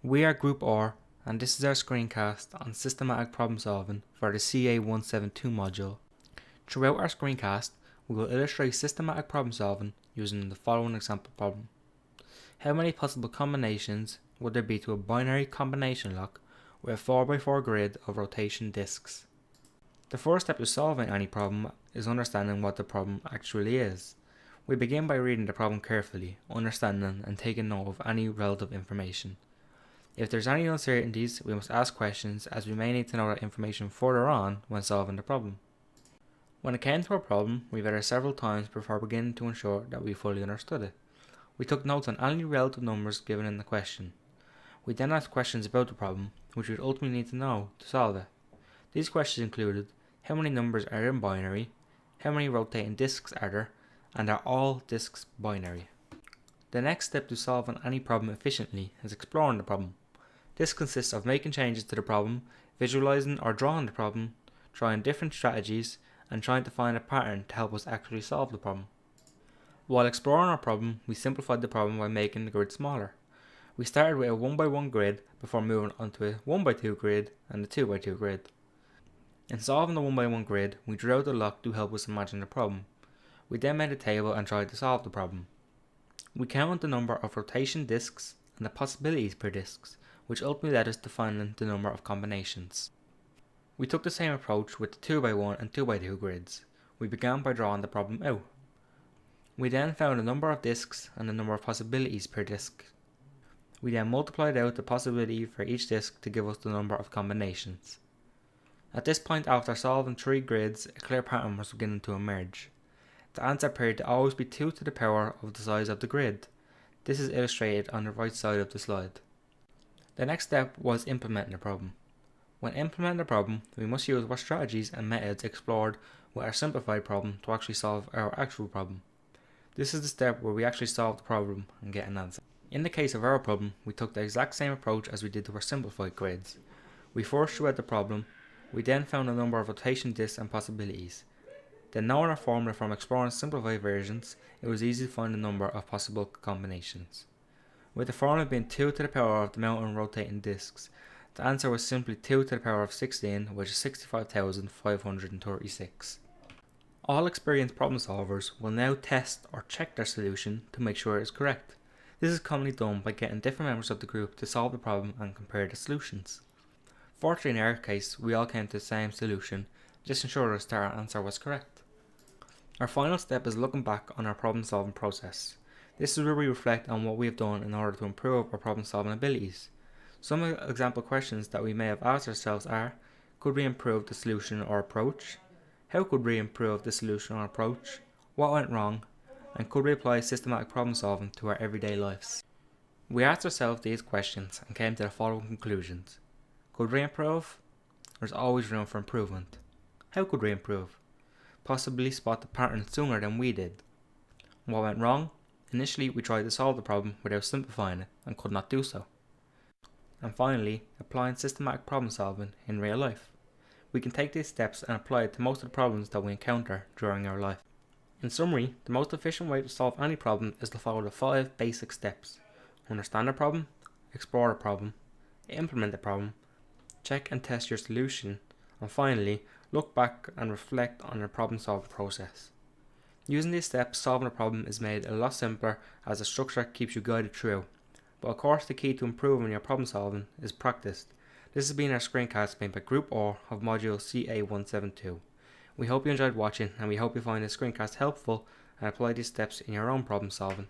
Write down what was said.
We are Group R, and this is our screencast on systematic problem solving for the CA172 module. Throughout our screencast, we will illustrate systematic problem solving using the following example problem. How many possible combinations would there be to a binary combination lock with a 4x4 grid of rotation disks? The first step to solving any problem is understanding what the problem actually is. We begin by reading the problem carefully, understanding and taking note of any relative information. If there's any uncertainties, we must ask questions, as we may need to know that information further on when solving the problem. When it came to our problem, we read it several times before beginning to ensure that we fully understood it. We took notes on any relative numbers given in the question. We then asked questions about the problem, which we'd ultimately need to know to solve it. These questions included: how many numbers are in binary, how many rotating disks are there, and are all disks binary? The next step to solving any problem efficiently is exploring the problem. This consists of making changes to the problem, visualizing or drawing the problem, trying different strategies, and trying to find a pattern to help us actually solve the problem. While exploring our problem, we simplified the problem by making the grid smaller. We started with a 1x1 grid before moving on to a 1x2 grid and a 2x2 grid. In solving the 1x1 grid, we drew out the lock to help us imagine the problem. We then made a table and tried to solve the problem. We counted the number of rotation disks and the possibilities per disks, which ultimately led us to finding the number of combinations. We took the same approach with the 2x1 and 2x2 grids. We began by drawing the problem out. We then found the number of disks and the number of possibilities per disk. We then multiplied out the possibility for each disk to give us the number of combinations. At this point, after solving 3 grids, a clear pattern was beginning to emerge. The answer appeared to always be 2 to the power of the size of the grid. This is illustrated on the right side of the slide. The next step was implementing the problem. When implementing the problem, we must use what strategies and methods explored with our simplified problem to actually solve our actual problem. This is the step where we actually solve the problem and get an answer. In the case of our problem, we took the exact same approach as we did to our simplified grids. We first drew out the problem, we then found a number of rotation disks and possibilities. Then, knowing our formula from exploring simplified versions, it was easy to find the number of possible combinations. With the formula being 2 to the power of the amount of rotating disks, the answer was simply 2 to the power of 16, which is 65,536. All experienced problem solvers will now test or check their solution to make sure it is correct. This is commonly done by getting different members of the group to solve the problem and compare the solutions. Fortunately, in our case, we all came to the same solution. This ensured us that our answer was correct. Our final step is looking back on our problem solving process. This is where we reflect on what we have done in order to improve our problem solving abilities. Some example questions that we may have asked ourselves are: could we improve the solution or approach? How could we improve the solution or approach? What went wrong? And could we apply systematic problem solving to our everyday lives? We asked ourselves these questions and came to the following conclusions. Could we improve? There's always room for improvement. How could we improve? Possibly spot the pattern sooner than we did. What went wrong? Initially, we tried to solve the problem without simplifying it and could not do so. And finally, applying systematic problem solving in real life. We can take these steps and apply it to most of the problems that we encounter during our life. In summary, the most efficient way to solve any problem is to follow the 5 basic steps: understand the problem, explore the problem, implement the problem, check and test your solution, and finally, look back and reflect on your problem solving process. Using these steps, solving a problem is made a lot simpler as the structure keeps you guided through. But of course, the key to improving your problem solving is practice. This has been our screencast made by Group R of Module CA172. We hope you enjoyed watching, and we hope you find this screencast helpful and apply these steps in your own problem solving.